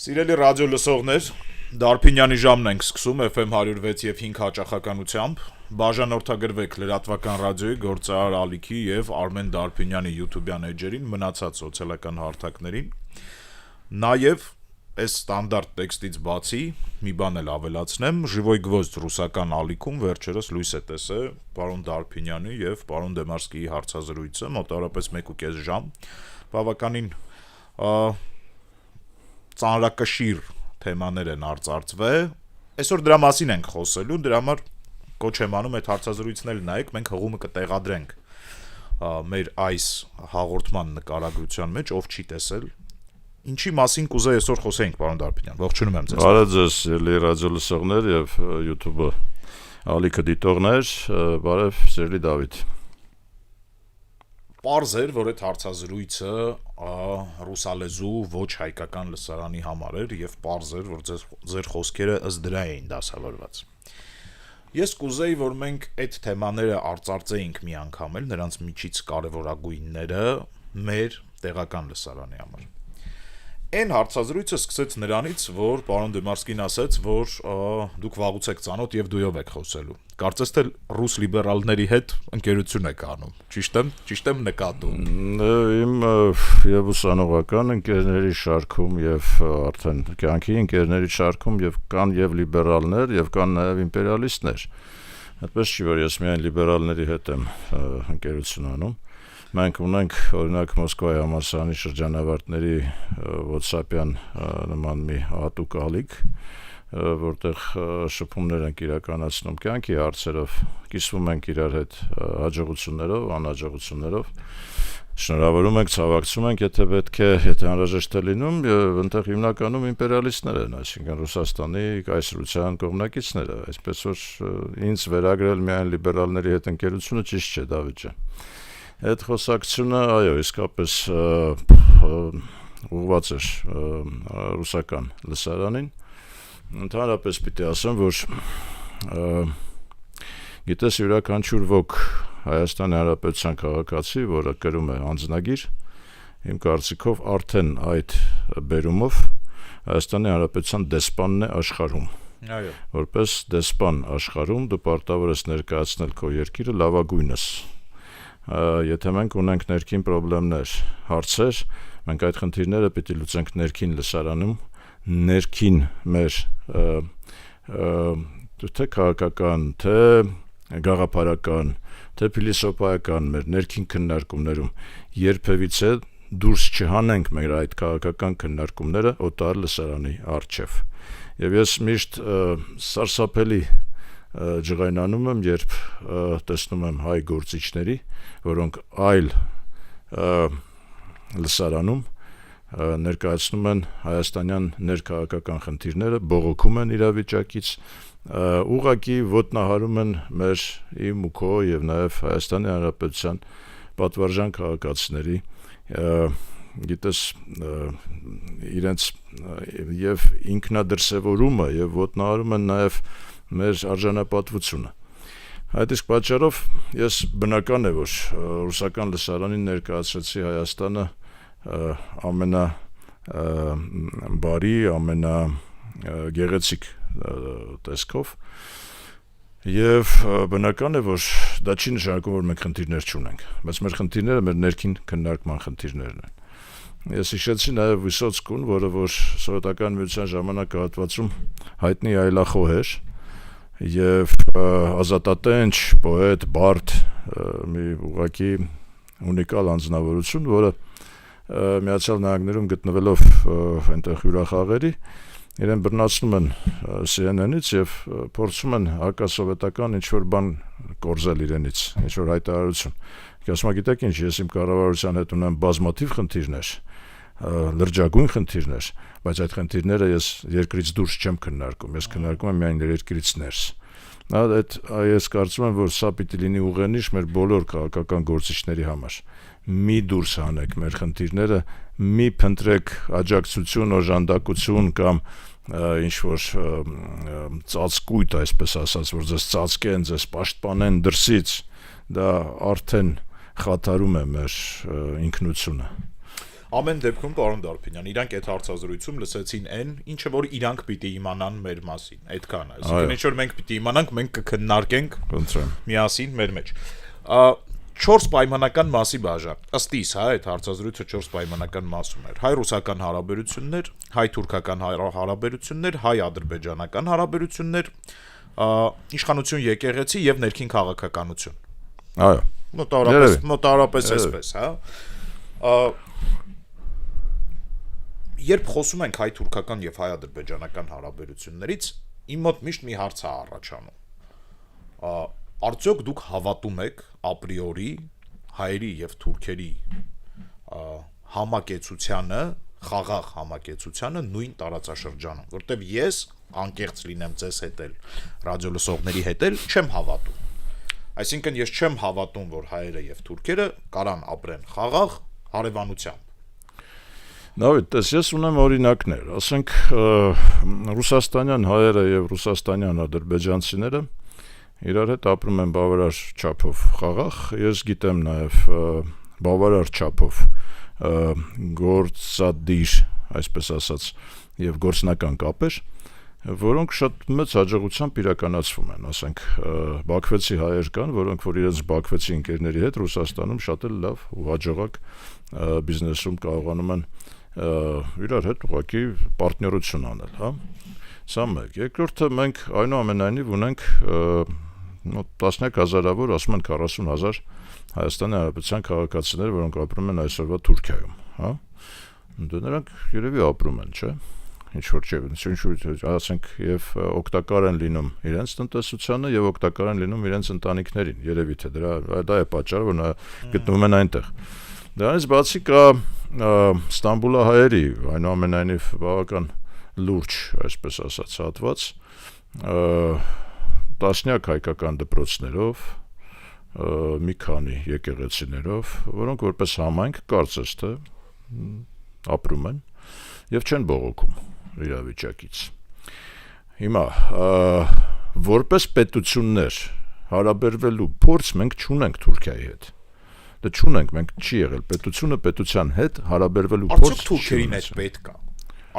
Սիրելի ռադիո լսողներ, Դարփինյանի ժամն ենք սկսում FM 106 եւ 5 հաճախականությամբ, բաժանորդագրվեք լրատվական ռադիոյի գործարար Ալիքի եւ Արմեն Դարփինյանի YouTube-յան էջերին մնացած սոցիալական հարթակներին, նաեւ այս ստանդարտ տեքստից բացի մի բան էլ ավելացնեմ, Живой гвоздь ռուսական Ալիքում վերջերս լույս է տեսել պարոն Դարփինյանի եւ պարոն Դեմարսկիի հարցազրույցը, մոտավորապես 1.5 ժամ, բավականին ծանրակշիռ թեմաներ են արծարծվել, այսօր դրա մասին ենք խոսելու, դրա համար կոչ եմ անում այդ հարցազրույցն էլ նայեք, մենք հղումը կտեղադրենք մեր այս հաղորդման նկարագրության մեջ, ով չի տեսել, ինչի մասին կուզեի այսօր խոսեինք, պարոն Դարփինյան, ողջունում եմ ձեզ։ Բարև ձեզ, սիրելի ռադիո լսողներ եւ YouTube-ը Ալիքը դիտողներ, բարև սիրելի Դավիթ։ Պարզ էր, որ այդ հարցազրույցը ռուսալեզու ոչ հայկական լսարանի համար էր եւ պարզ էր, որ ձեր խոսքերը ըստ դրա էին դասավորված։ Ես կուզեի, որ մենք այդ թեմաները արծարծեինք մի անգամ էլ, նրանց միջից կարևորագույնները մեր տեղական լսարանի համար։ Այն հարցազրույցը սկսեց նրանից, որ պարոն Դեմարսկին ասաց, որ դուք վաղուց եք ծանոթ եւ դույով եք խոսելու։ Կարծես թե ռուս լիբերալների հետ ընկերություն եք անում։ Ճիշտ եմ նկատում։ Իմ եւ ուսանողական ընկերների շարքում եւ արդեն կյանքի ընկերների շարքում եւ կան եւ լիբերալներ եւ կան նաեւ իմպերիալիստներ։ Այդպես չի, որ ես միայն լիբերալների հետ եմ ընկերություն անում։ Մենք ունենք օրինակ Մոսկվայի համալսարանի շրջանավարտների WhatsApp-յան նման մի հատուկ ալիք, որտեղ շփումներ ենք իրականացնում կյանքի հարցերով, կիսվում ենք իրար հետ հաջողություններով, անհաջողություններով, շնորհավորում ենք, ցավակցում ենք, եթե պետք է, եթե անհրաժեշտ է լինում, եւ այնտեղ հիմնականում իմպերիալիստներ են, այսինքն Ռուսաստանի կայսրության կողմնակիցները, այսպես որ ինձ վերագրել միայն լիբերալների հետ ընկերությունը ճիշտ չէ, Դավիթ ջան։ Այդ խոսակցությունը, այո, իսկապես ուղղված էր ռուսական լսարանին։ Ընդհանրապես պիտի ասեմ, որ գիտես յուրաքանչյուր ոք Հայաստանի Հանրապետության քաղաքացի, որը կրում է անձնագիր, իմ կարծիքով արդեն այդ բերումով Հայաստանի Հանրապետության դեսպանն է աշխարհում։ Այո։ Որպես դեսպան աշխարհում դու պարտավոր ես ներկայացնել քո երկիրը լավագույնս։ Եթե մենք ունենք ներքին խնդիրներ, հարցեր, մենք այդ խնդիրները պիտի լուծենք ներքին լսարանում, ներքին մեր թե քաղաքական, թե գաղափարական, թե փիլիսոփայական մեր ներքին քննարկումներում երբևիցե դուրս չհանենք մեր այդ քաղաքական քննարկումները օտար լսարանի առջև։ Եվ ես միշտ սարսափելի ջղայնանում եմ, երբ տեսնում եմ հայ գործիչների, որոնք այլ լսարանում ներկայացնում են հայաստանյան ներքաղաքական խնդիրները, բողոքում են իրավիճակից, ուղղակի ոտնահարում են մեր իմ ու քո եւ նաեւ Հայաստանի Հանրապետության պատվարժան քաղաքացիների գիտես իրենց եւ ինքնադրսևորումը եւ ոտնահարում են նաեւ մեր արժանապատվությունը։ Այդ իսկ պատճառով ես բնական է, որ ռուսական լսարանին ներկայացրեցի Հայաստանը ամենաբարի, ամենագեղեցիկ տեսքով եւ բնական է, որ դա չի նշանակում, որ մենք խնդիրներ չունենք, բայց մեր խնդիրները մեր ներքին քննարկման խնդիրներն են։ Ես հիշեցի նաեւ Վիսոցկուն, որը որ սովետական միության ժամանակահատվածում հայտնի այլախոհ էր եւ ազատատենչ, պոետ, բարդ, մի ուղղակի ունիկալ անձնավորություն, որը Միացյալ Նահանգներում գտնվելով այնտեղ հյուրախաղերի իրեն բռնացնում են CNN-ից եւ փորձում են հակասովետական ինչ-որ բան կորզել իրենից, ինչ-որ հայտարարություն։ Ասում եմ, գիտեք ինչ, ես իմ կառավարության հետ ունեմ բազմաթիվ խնդիրներ, լրջագույն խնդիրներ, բայց այդ խնդիրները ես երկրից դուրս չեմ քննարկում, ես քննարկում եմ միայն երկրից ներս։ Ես կարծում եմ, որ սա պիտի լինի ուղենիշ մեր բոլոր քաղաքական գործիչների համար։ Մի դուրս հանեք մեր խնդիրները, մի փնտրեք աջակցություն, օժանդակություն կամ ինչ-որ ծածկույթ, այսպես ասած, որ ձեզ ծածկեն, ձեզ պաշտպանեն դրսից, դա արդեն խաթարում է մեր ինքնությունը։ Ամեն դեպքում պարոն Դարփինյան, իրանք այդ հարցազրույցում լսեցին այն, ինչը որ իրանք պիտի իմանան մեր մասին, այդքան է։ Այսինքն ինչ որ մենք պիտի իմանանք, մենք կքննարկենք միասին մեր մեջ։ 4 պայմանական մասի բաժան։ Ըստ իս, հա, այդ հարցազրույցը 4 պայմանական մասում էր։ Հայ-ռուսական հարաբերություններ, հայ-թուրքական հարաբերություններ, հայ-ադրբեջանական հարաբերություններ, իշխանություն եկեղեցի եւ ներքին քաղաքականություն։ Այո։ Մոտավորապես այսպես, հա։ Երբ խոսում ենք հայ-թուրքական եւ հայ-ադրբեջանական հարաբերություններից, իմ մոտ միշտ մի հարց է առաջանում։ Արդյոք դուք հավատում եք ապրիորի հայերի եւ թուրքերի համակեցությանը, խաղաղ համակեցությանը նույն տարածաշրջանում, որտեվ ես անկեղծ լինեմ ձեզ հետ էլ, ռադիոլսողների հետ էլ չեմ հավատում։ Այսինքն ես չեմ հավատում, որ հայերը եւ թուրքերը կարան ապրեն խաղաղ հարևանությամբ։ Նավիթ, ես ունեմ օրինակներ, ասենք ռուսաստանյան հայերը եւ ռուսաստանյան ադրբեջանցիները իրար հետ ապրում են բավարար չափով խաղաղ, ես գիտեմ նաեւ բավարար չափով գործադիր, այսպես ասած, եւ գործնական կապեր, որոնք շատ մեծ հաջողությամբ իրականացվում են, ասենք բաքվեցի հայեր կան, որոնք որ իրենց բաքվեցի ընկերների հետ Ռուսաստանում շատ էլ լավ ու հաջողակ բիզնեսում կարողանում են իրար հետ ուղղակի պարտներություն անել, հա։ Սա մեկ։ Երկրորդը մենք այնուամենայնիվ ունենք տասնյակ հազարավոր, ասում են 40,000 Հայաստանի Հանրապետության քաղաքացիներ, որոնք ապրում են այսօրվա Թուրքիայում, հա։ Նրանք երևի ապրում են, չէ՞։ Ինչ որ չէ, ասենք եւ օգտակար են լինում իրենց տնտեսությանը եւ օգտակար են լինում իրենց ընտանիքներին, երևի թե դա է պատճառը, որ նա գտնվում են այնտեղ։ Դրանից բացի կա Ստամբուլահայերի այնուամենայնիվ բավական լուրջ, այսպես ասած, հատված տասնյակ հայկական դպրոցներով, մի քանի եկեղեցիներով, որոնք որպես համայնք կարծես թե ապրում են եւ չեն բողոքում իրավիճակից։ Հիմա որպես պետություններ հարաբերվելու փորձ մենք չունենք Թուրքիայի հետ։ Դա չունենք, մենք չի եղել պետությունը պետության հետ հարաբերվելու փորձ։ Արդյոք թուրքերին այդ պետք է։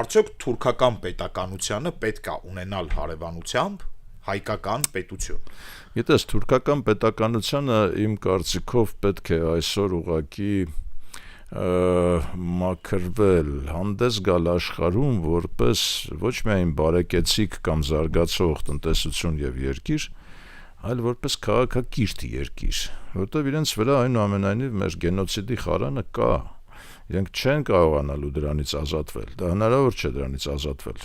Արդյոք թուրքական պետականությանը պետք է ունենալ հարևանությամբ հայկական պետություն։ Գիտես, թուրքական պետականությունը իմ կարծիքով պետք է այսօր ուղղակի մաքրվել, հանդես գալ աշխարհում որպես ոչ միայն բարեկեցիկ կամ զարգացող տնտեսություն եւ երկիր, այլ որպես քաղաքակիրթ երկիր, որտեղ իրենց վրա այնուամենայնիվ մեր գենոցիդի խարանը կա, իրենք չեն կարողանալու դրանից ազատվել, դա հնարավոր չէ դրանից ազատվել,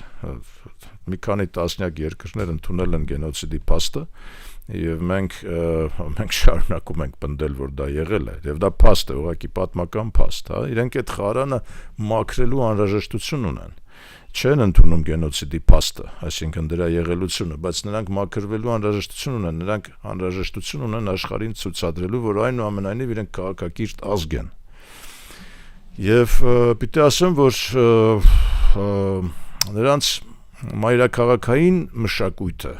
մի քանի տասնյակ երկրներ ընդունել են գենոցիդի փաստը, եւ մենք շարունակում ենք պնդել, որ դա եղել է, եւ դա փաստ է, ուղղակի պատմական փաստ, հա, իրենք այդ խարանը մաքրելու անհրաժեշտություն ունեն, չեն ընդունում գենոցիդի փաստը, այսինքն դրա եղելությունը, բայց նրանք մաքրվելու անհրաժեշտություն ունեն, նրանք անհրաժեշտություն ունեն աշխարհին ցույցադրելու, որ այնուամենայնիվ իրենք քաղաքակիրթ ազգ են։ Եվ պիտի ասեմ, որ նրանց մայրաքաղաքային մշակույթը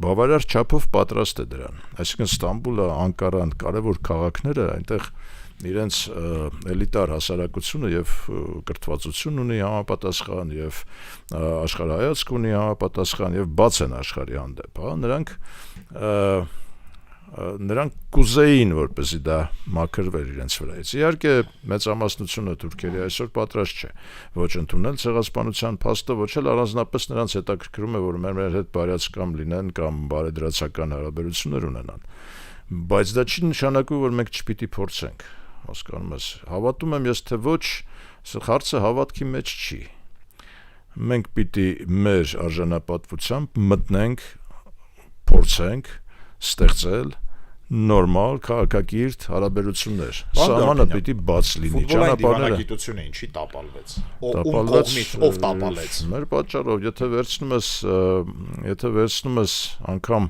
բավարար չափով պատրաստ է դրան, այսինքն Ստամբուլը, Անկարան, կարևոր քաղաքները այնտեղ իրենց էլիտար հասարակությունը եւ կրթվածություն ունի համապատասխան եւ աշխարհայացք ունի համապատասխան եւ բաց են աշխարհի հանդեպ, հա, նրանք կուզեին, որպեսզի դա մաքրվեր իրենց վրայից։ Իհարկե մեծամասնությունը թուրքերի այսօր պատրաստ չէ ոչ ընդունել ցեղասպանության փաստը, ոչ էլ առանձնապես նրանց հետաքրքրում է, որ մեր հետ բարյացակամ լինեն կամ բարեդրացական հարաբերություններ ունենան։ Բայց դա չի նշանակում, որ մենք չպիտի փորձենք, հասկանում ես։ Հավատում եմ ես, թե ոչ, հարցը հավատքի մեջ չի։ Մենք պիտի մեր արժանապատվությամբ մտնենք, փորձենք ստեղծել նորմալ քաղաքակիրթ հարաբերություններ։ Սահմանը պիտի բաց լինի, ճանապարհները դիվանագիտությունը ինչի տապալվեց։ Ով տապալեց։ Մեր պատճառով, եթե վերցնում ես անգամ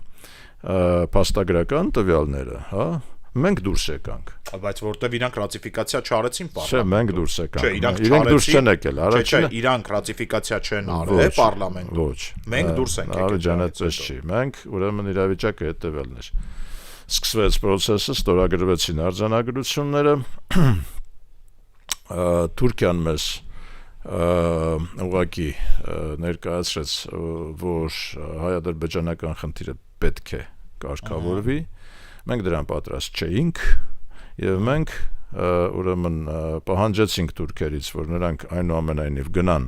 փաստագրական տվյալները, հա, մենք դուրս եկանք։ Բայց որտեվ իրանք ռատիֆիկացիա չարեցին պարլամենտում։ Չէ, մենք դուրս եկանք։ Իրենք դուրս չեն եկել, Չէ, իրանք ռատիֆիկացիա չեն արել պարլամենտում։ Ոչ։ Մենք դուրս ենք եկել։ Ջանածես չի։ Մենք ուրեմն իրավիճակը հետևելն էր։ Սկսվեց process-ը, ստորագրվեցին արձանագրությունները Թուրքիան մեզ ուղղակի ներկայացրեց, որ հայ-ադրբեջանական խնդիրը պետք է կարգավորվի, մենք դրան պատրաստ չէինք եւ մենք ուրեմն պահանջեցինք թուրքերից, որ նրանք այնուամենայնիվ գնան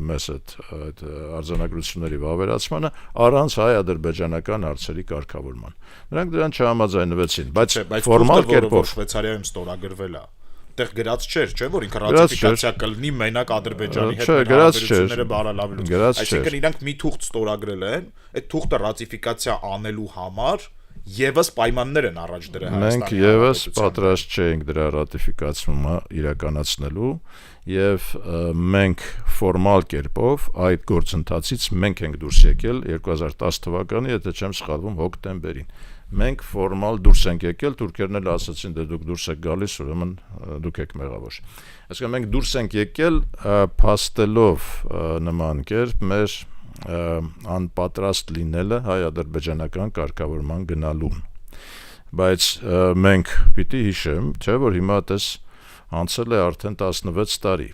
մեզ այդ արձանագրությունների վավերացմանը առանց հայ-ադրբեջանական հարցերի կարգավորման։ Նրանք դրան չհամաձայնվեցին, բայց ֆորմալ կերպով Շվեյցարիայում ստորագրվել է։ Այդտեղ գրած չէր, չէ՞, որ ինքը ռատիֆիկացիա կլինի մենակ Ադրբեջանի հետ հարաբերությունները բարելավելու։ Այսինքն իրանք մի թուղթ ստորագրել են, այդ թուղթը ռատիֆիկացիա անելու համար Եվս պայմաններ են առաջ դրել Հայաստանի։ Մենք եւս պատրաստ չէինք դրա ռատիֆիկացումը իրականացնելու եւ մենք ֆորմալ կերպով այդ գործընթացից մենք ենք դուրս եկել 2010 թվականի, եթե չեմ սխալվում, հոկտեմբերին։ Մենք ֆորմալ դուրս ենք եկել, թուրքերն էլ ասացին, դե դուք դուրս եք գալիս, ուրեմն դուք եք մեղավոր։ Այսինքն մենք դուրս ենք եկել փաստելով նման կերպ մեր անպատրաստ լինելը հայ-ադրբեջանական կարգավորման գնալուն, բայց մենք պիտի հիշեմ, չէ՞ որ հիմա դες անցել է արդեն 16 տարի,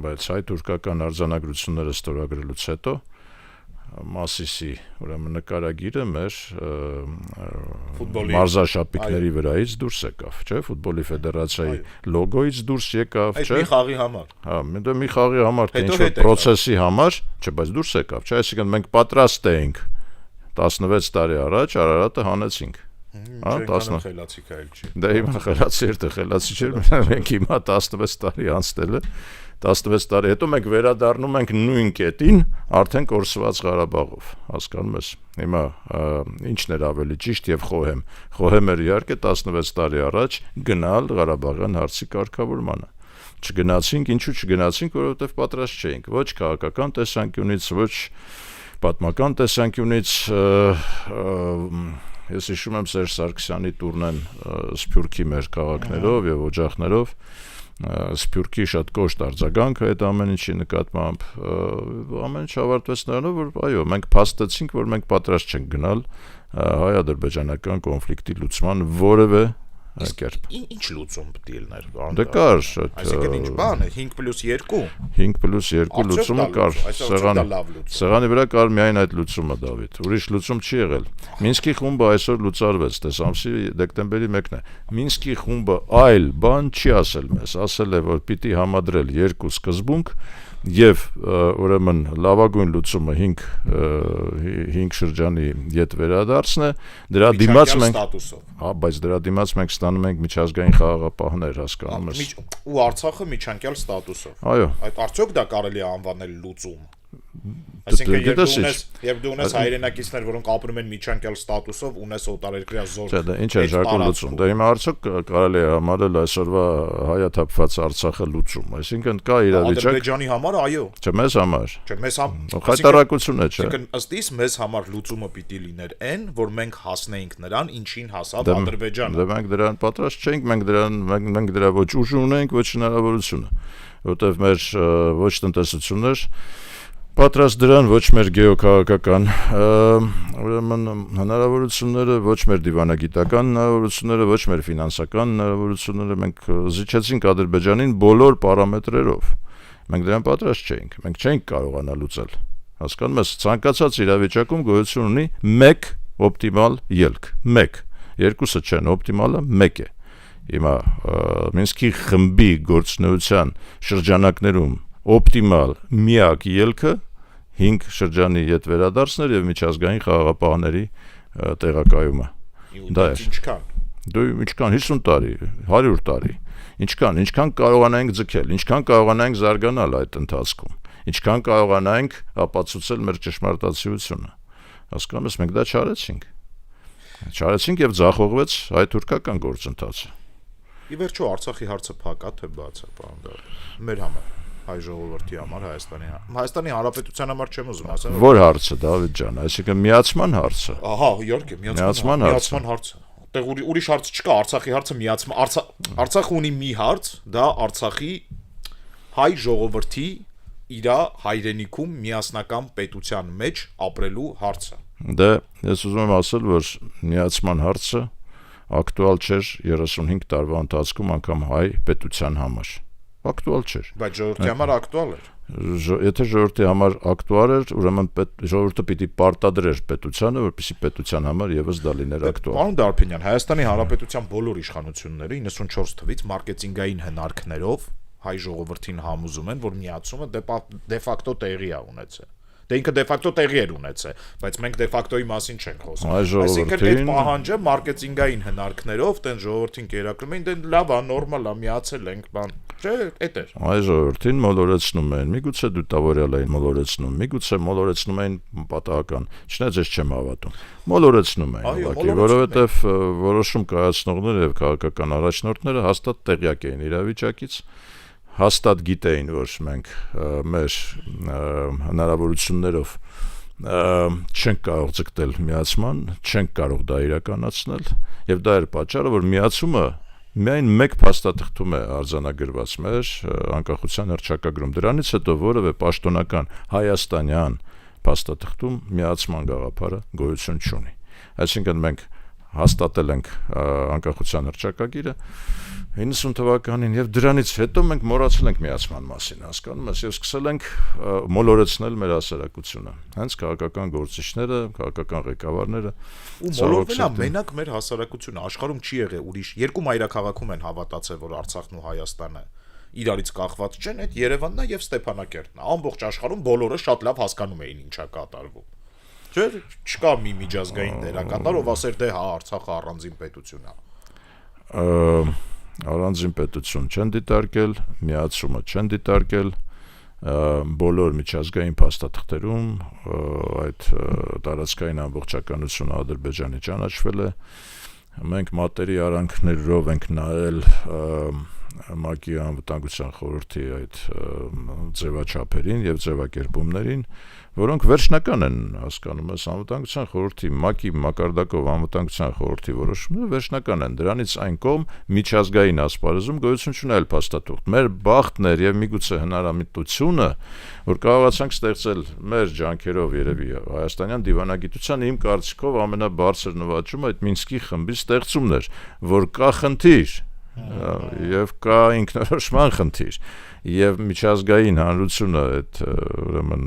բայց հայ-թուրքական արձանագրությունները ստորագրելուց հետո Մասիսի ուրեմն նկարագիրը մեր մարզաշապիկների վրայից դուրս եկավ, չէ՞, ֆուտբոլի ֆեդերացիայի լոգոից դուրս եկավ, չէ՞։ Մի խաղի համար։ Հա, մի խաղի համար, թե ինչ-որ պրոցեսի համար, չէ, բայց դուրս եկավ, չէ՞, այսինքն մենք պատրաստ էինք 16 տարի առաջ Արարատը հանեցինք։ Հա, 10 խելացի կայլ չի։ Դե հիմա խելացի էր, դե խելացի չէր, մենք հիմա 16 տարի անցել է 16 տարի հետո մենք վերադառնում ենք նույն կետին, արդեն կորսված Ղարաբաղով, հասկանում ես։ Հիմա ինչն էր ավելի ճիշտ եւ խոհեմ։ Խոհեմ էր իհարկե 16 տարի առաջ գնալ Ղարաբաղյան հարցի կարգավորմանը։ Չգնացինք, ինչու չգնացինք, որովհետեւ պատրաստ չէինք, ոչ քաղաքական տեսանկյունից, ոչ պատմական տեսանկյունից։ Ես հիշում եմ Սերժ Սարգսյանի տուրնեն Սփյուռքի մեր քաղաքներով եւ օջախներով, Սփյուռքի շատ կոշտ արձագանք այդ ամեն ինչի նկատմամբ, ամեն ինչ ավարտվեց նրանով, որ այո, մենք փաստեցինք, որ մենք պատրաստ չենք գնալ հայ-ադրբեջանական կոնֆլիկտի լուծման որևէ կերպ։ Ինչ լուծում պետք է լիներ։ Դե կար, այսինքն ինչ բան է, 5+2։ 5+2 լուծումը կար, սեղանի վրա կար միայն այդ լուծումը, Դավիթ, ուրիշ լուծում չի եղել։ Մինսկի խումբը այսօր լուծարվեց, դες ամսի դեկտեմբերի 1-ն է։ Մինսկի խումբը այլ բան չի ասել մեզ, ասել է, որ պիտի համադրել երկու սկզբունք եւ ուրեմն լավագույն լուծումը 5 շրջանի յետ վերադարձն է, դրա դիմաց մենք հա, բայց դրա դիմաց մենք ստանում ենք միջազգային խաղաղապահներ, հասկանում ես։ Ու Արցախը միջանկյալ ստատուսով։ Այո։ Այդ արդյոք դա կարելի է անվանել լուծում։ Այսինքն երբ դու ունես հայրենակիցներ, որոնք ապրում են միջանկյալ ստատուսով, ունես օտարերկրյա զորք։ Չէ, դա ինչ է ժարկուն լուծում։ Դա հիմա արդյոք կարելի է համարել այսօրվա հայաթափված Արցախը լուծում։ Այսինքն կա իրավիճակ։ Ադրբեջանի համար այո։ Չէ, մեզ համար։ Չէ, մեզ համար։ Խայտարակություն է, չէ։ Այսինքն ըստ իս մեզ համար լուծումը պիտի լիներ այն, որ մենք հասնեինք նրան, ինչին հասավ Ադրբեջանը։ Դե մենք դրան պատրաստ չենք, մենք դրա ոչ ուժ ունենք, ոչ հնարավորությունը, որտեղ մեր ոչ տնտեսություններ պատրաստ դրան, ոչ մեր գեոքաղաքական ուրեմն հնարավորությունները, ոչ մեր դիվանագիտական հնարավորությունները, ոչ մեր ֆինանսական հնարավորությունները, մենք զիջեցինք Ադրբեջանին բոլոր պարամետրերով։ Մենք դրան պատրաստ չէինք, մենք չէինք կարողանա լուծել։ Հասկանում ես, ցանկացած իրավիճակում գոյություն ունի մեկ օպտիմալ ելք, մեկ, երկուսը չեն, օպտիմալը մեկ է։ Հիմա Մինսկի խմբի գործունեության շրջանակներում օպտիմալ միակ ելքը 5 շրջանի յետ վերադարձներ եւ միջազգային խաղաղապահների տեղակայումը։ Դա է։ Ինչքան։ Դու ինչքան 50 տարի, 100 տարի։ Ինչքան կարողանանք ձգել, ինչքան կարողանանք զարգանալ այդ ընթացքում, ինչքան կարողանանք ապացուցել մեր ճշմարտացիությունը։ Հասկանում ես, մենք դա չարեցինք։ Չարեցինք եւ ձախողվեց հայ-թուրքական գործընթացը։ Ի վերջո Արցախի հարցը փակ է, թե բաց է, պարոն Դավիթ։ Մեր համար հայ ժողովրդի համար, Հայաստանի Հանրապետության համար չեմ ուզում ասել։ Որ հարցը, Դավիթ ջան, այսինքն միացման հարցը։ Ահա, իհարկե, միացման հարցը։ Այդտեղ ուրիշ հարց չկա, Արցախի հարցը միացման, Արցախը ունի մի հարց, դա Արցախի հայ ժողովրդի իր հայրենիքում միասնական պետության մեջ ապրելու հարցը։ Դե, ես ուզում եմ ասել, որ միացման հարցը ակտուալ չէր 35 տարվա ընթացքում անգամ հայ պետության համար։ ակտուալ չէր։ Բայց ժողովրդի համար ակտուալ էր։ Եթե ժողովրդի համար ակտուալ էր, ուրեմն ժողովուրդը պիտի պարտադրեր պետությանը, որպեսզի պետության համար եւս դա լիներ ակտուալ։ Պարոն Դարփինյան, Հայաստանի Հանրապետության բոլոր իշխանությունները 94 թվից մարքեթինգային հնարքներով հայ ժողովրդին համոզում են, որ միացումը դե ֆակտո տեղի է ունեցել։ Դե ինքը դե ֆակտո տեղի էր ունեցել, բայց մենք դե ֆակտոյի մասին չենք խոսում։ Այսինքն այդ պահանջը մարքեթինգային հնարքներով տեն ժողովրդին կերակրում էին, դե լավ է, նորմալ է, միացել ենք, բան։ Չէ, էդ էր։ Այ ժողովրդին մոլորեցնում են, միգուցե դուտավորյալային մոլորեցնում, միգուցե մոլորեցնում են պատահական, չնայած ես չեմ հավատում։ Մոլորեցնում են, ուղղակի, որովհետև որոշում կայացնողները եւ քաղաքական առաջնորդները հաստատ տեղյակ էին իրավիճակից, հաստատ գիտեին, որ մենք մեր հնարավորություններով չենք կարող ձգտել միացման, չենք կարող դա իրականացնել, եւ դա էր պատճառը, որ միացումը միայն մեկ փաստաթղթում է արձանագրված մեր անկախության հռչակագրում։ Դրանից հետո որևէ պաշտոնական հայաստանյան փաստաթղթում միացման գաղափարը գոյություն չունի։ Այսինքն մենք հաստատել ենք անկախության հռչակագիրը 90 թվականին եւ դրանից հետո մենք մոռացել ենք միացման մասին, հասկանում ես, եւ սկսել ենք մոլորեցնել մեր հասարակությունը։ Հենց քաղաքական գործիչները, քաղաքական ղեկավարները ու մոլորվել է մենակ մեր հասարակությունը, աշխարհում չի եղել ուրիշ երկու մայրաքաղաքում են հավատացել, որ Արցախն ու Հայաստանը իրարից կախված չեն, այդ Երևանն է եւ Ստեփանակերտն է։ Ամբողջ աշխարհում բոլորը շատ լավ հասկանում էին ինչա կատարվում։ Չէ, չկա մի միջազգային դերակատար, ով ասեր դե հա Արցախը առանձին պետություն է։ Առանձին պետություն չեն դիտարկել, միացումը չեն դիտարկել, բոլոր միջազգային փաստաթղթերում այդ տարածքային ամբողջականությունը Ադրբեջանի ճանաչվել է։ Մենք մատերի արանքներով ենք նայել ՄԱԿ-ի անվտանգության խորհրդի այդ ձևաչափերին եւ ձևակերպումներին, որոնք վերջնական են, հասկանում ես, անվտանգության խորհրդի ՄԱԿ-ի մակարդակով անվտանգության խորհրդի որոշումները վերջնական են, դրանից այն կողմ միջազգային ասպարեզում գոյություն չունել փաստաթուղթ։ Մեր բախտն էր եւ միգուցե հնարամիտությունը, որ կարողացանք ստեղծել մեր ջանքերով երևի հայաստանյան դիվանագիտության իմ կարծիքով ամենաբարձր նվաճումը այդ Մինսկի խմբի ստեղծումն էր, որ կա խնդիր եւ կա ինքնորոշման խնդիր եւ միջազգային հանրությունը այդ ուրեմն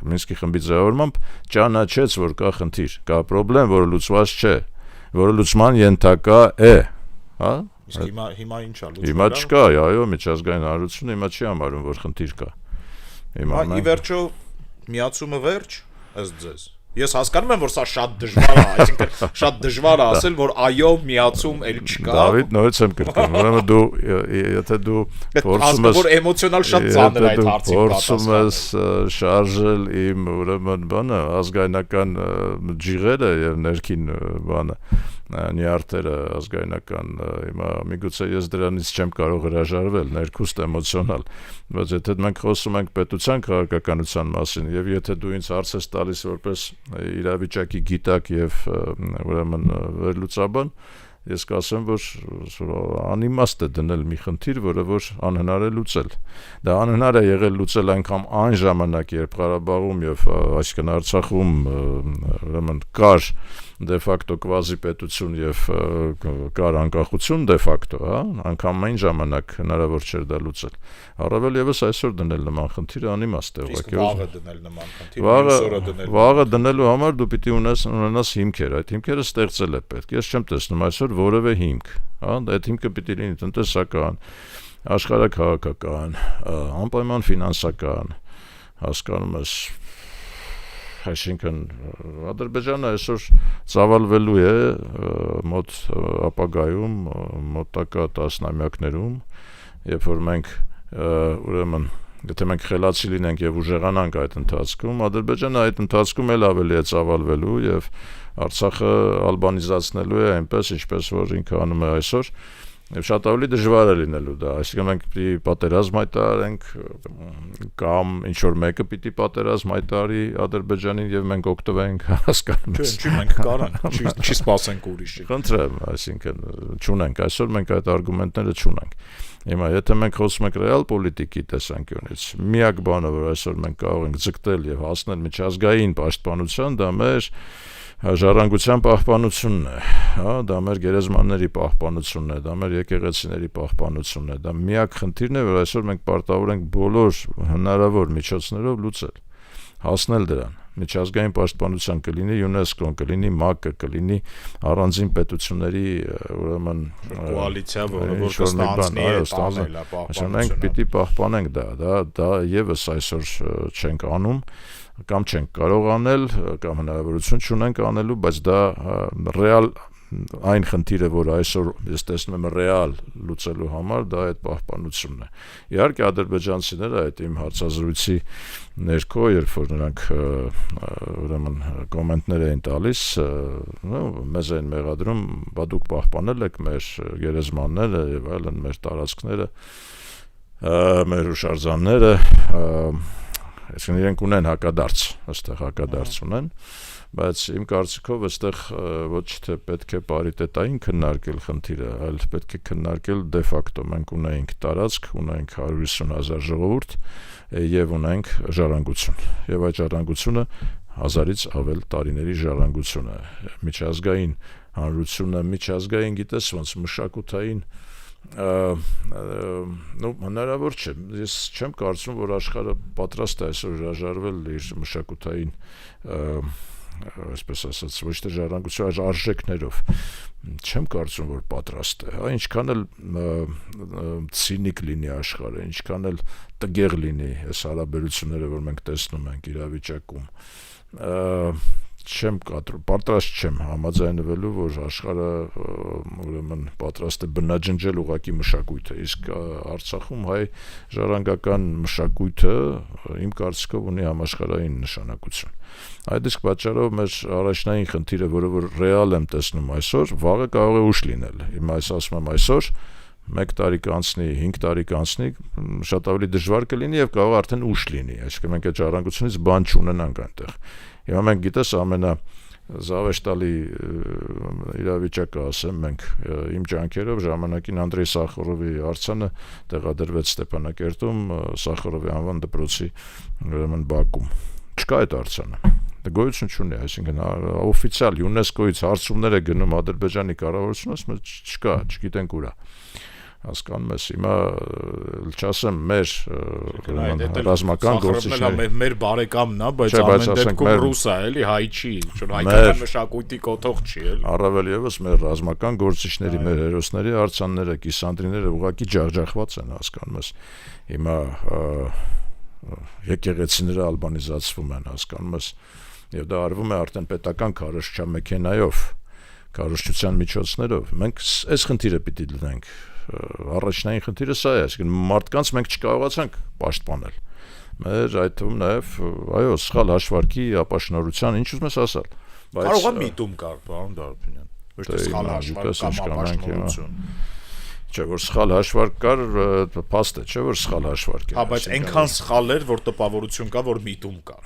Մինսկի խմբի ձևավորմամբ ճանաչեց, որ կա խնդիր, կա խնդրեմ, որը լուծված չէ, որը լուծման ենթակա է, հա? Իսկ հիմա ի՞նչ է լուծումը։ Հիմա չկա, այո, միջազգային հանրությունը հիմա չի համարում, որ խնդիր կա։ Հիմա ի վերջո միացումը վերջ, ըստ ձեզ։ Ես հասկանում եմ, որ սա շատ դժվար է, այսինքն շատ դժվար է ասել, որ այո, միացում էլ չկա։ Դավիթ, նորից եմ կրկնում, ուրեմն դու, եթե դու փորձում ես, որ էմոցիոնալ շատ ծանր այդ հարցին փորձում ես շարժել իմ ուրեմն բանը, ազգայնական ջիղերը եւ ներքին բանը, նյարդերը ազգայնական, հիմա միգուցե ես դրանից չեմ կարող հրաժարվել, ներքուստ էմոցիոնալ, բայց եթե մենք խոսում ենք պետության քաղաքականության մասին եւ եթե դու ինձ հարց ես տալիս որպես իրավիճակի գիտակ եւ ուրեմն վերլուծաբան, ես կասեմ, որ անիմաստ է դնել մի խնդիր, որը որ անհնար է լուծել։ Դա անհնար է եղել լուծել այնքան այն ժամանակ, երբ Ղարաբաղում եւ այսինքն Արցախում ուրեմն կար դե ֆակտո կվազի պետություն եւ կար անկախություն դե ֆակտո, հա, անգամ այն ժամանակ հնարավոր չէր դա լուծել։ Առավել եւս այսօր դնել նման խնդիրը անիմաստ է ուղղակի։ Վաղը դնել նման խնդիր, վաղը դնելու համար դու պիտի ունենաս հիմքեր, այդ հիմքերը ստեղծել է պետք։ Ես չեմ տեսնում այսօր որևէ հիմք, հա, այդ հիմքը պիտի լինի տնտեսական, աշխարհաքաղաքական, անպայման ֆինանսական, հասկանում ես, այսինքն Ադրբեջանը այսօր ծավալվելու է մոտ ապագայում, մոտակա տասնամյակներում, երբ որ մենք ուրեմն եթե մենք խելացի լինենք եւ ուժեղանանք այդ ընթացքում, Ադրբեջանը այդ ընթացքում էլ ավելի է ծավալվելու եւ Արցախը ալբանիզացնելու է այնպես, ինչպես որ ինքը անում է այսօր, եւ շատ ավելի դժվար է լինելու դա, այսինքն մենք պիտի պատերազմ հայտարարենք կամ ինչ որ մեկը պիտի պատերազմ հայտարարի Ադրբեջանին եւ մենք օգտվենք, հասկանում ես։ Չի մենք կարանք, չի սպասենք ուրիշի։ Խնդրեմ, այսինքն չունենք, այսօր մենք այդ արգումենտները չունենք։ Հիմա եթե մենք խոսում ենք ռեալ պոլիտիկի տեսանկյունից, միակ բանը, որ այսօր մենք կարող ենք ձգտել եւ հասնել միջազգային պաշտպանության, դա մեր ժառանգության պահպանությունն է, հա, դա մեր գերեզմանների պահպանությունն է, դա մեր եկեղեցիների պահպանությունն է, դա միակ խնդիրն է, որ այսօր մենք պարտավոր ենք բոլոր հնարավոր միջոցներով լուծել, հասնել դրան։ Միջազգային պաշտպանության կլինի ՅՈՒՆԵՍԿՕ-ն, կլինի ՄԱԿ-ը, կլինի առանձին պետությունների ուրեմն կոալիցիա, որը որ կստանձնի պահպանությունը։ Մենք պիտի պահպանենք դա եւս այսօր չենք անում, կամ չենք կարող անել, կամ հնարավորություն չունենք անելու, բայց դա ռեալ այն խնդիրը, որ այսօր ես տեսնում եմ ռեալ լուծելու համար, դա այդ պահպանությունն է։ Իհարկե ադրբեջանցիները այդ իմ հարցազրույցի ներքո, երբ որ նրանք ուրեմն կոմենտներ էին տալիս, մեզ էին մեղադրում, բա դուք պահպանել եք մեր գերեզմանները եւ այլն, մեր տարածքները, մեր հուշարձանները, այսինքն իրենք ունեն հակադարձ, այստեղ հակադարձ ունեն, բայց իմ կարծիքով այստեղ ոչ թե պետք է պարիտետային քննարկել խնդիրը, այլ պետք է քննարկել դե ֆակտո։ Մենք ունենք տարածք, ունենք 150,000 ժողովուրդ եւ ունենք ժառանգություն։ Եվ այդ ժառանգությունը 1000-ից ավել տարիների ժառանգություն է։ Միջազգային հանրությունը, միջազգային, գիտես ոնց, մշակութային հնարավոր չէ։ Ես չեմ կարծում, որ աշխարհը պատրաստ է այսօր հրաժարվել իր մշակութային այսպես ասած, ոչ թե ժառանգություն, այլ արժեքներով։ Չեմ կարծում, որ պատրաստ է։ Ինչքան էլ ցինիկ լինի աշխարհը, ինչքան էլ տգեղ լինի այս հարաբերությունները, որ մենք տեսնում ենք իրավիճակում, պատրաստ չեմ համաձայնվելու, որ աշխարհը ուրեմն պատրաստ է բնաջնջել ուղղակի մշակույթը, իսկ Արցախում հայ ժառանգական մշակույթը իմ կարծիքով ունի համաշխարհային նշանակություն։ Այդ իսկ պատճառով մեր առաջնային խնդիրը, որը որ ռեալ եմ տեսնում այսօր, վաղը կարող է ուշ լինել։ Հիմա ասում եմ այսօր 1 տարի կանցնի, 5 տարի կանցնի, շատ ավելի դժվար կլինի եւ կարող արդեն ուշ լինի, այսինքն մենք այդ ժառանգությունից բան չունենանք այնտեղ։ Հիմա մենք գիտես զավեշտալի իրավիճակը ասեմ, մենք իմ ջանքերով ժամանակին Անդրեյ Սախարովի արձանը տեղադրվեց Ստեփանակերտում Սախարովի անվան դպրոցի ուրեմն բակում։ Չկա այդ արձանը։ Դա գոյություն չունի, այսինքն օֆիցիալ ՅՈՒՆԵՍԿՕ-ից հարցումներ է գնում Ադրբեջանի կառավարությունը, ասում է չկա, չգիտենք ուր է։ Հասկանում ես, հիմա չասեմ մեր ռազմական գործիչները մեր բարեկամն է, բայց ամեն դեպքում ռուս է, էլի, հայ չի, հայկական մշակույթի կոթող չի, էլի։ Առավել եւս մեր ռազմական գործիչների, մեր հերոսների արձանները, կիսանդրիները ուղղակի ջախջախված են, հասկանում ես։ Հիմա եկեղեցիները ալբանիզացվում են, հասկանում ես, եւ դա արվում է արդեն պետական քարոզչամեքենայով, քարոզչության միջոցներով։ Մենք այս խնդիրը պիտի լնենք։ Առաջնային խնդիրը սա է, այսինքն մարդկանց մենք չկարողացանք պաշտպանել։ Մեր այդ թվում նաև, այո, սխալ հաշվարկի ապաշնորհության, ինչ ուզում ես ասել։ Կարող է միտում կար, պարոն Դարբինյան։ Ոչ թե սխալ հաշվարկ կամ ապաշնորհություն։ Չէ, որ սխալ հաշվարկ կար, փաստ է, չէ, որ սխալ հաշվարկ է։ Հա, բայց այնքան սխալ էր, որ տպավորություն կա, որ միտում կար։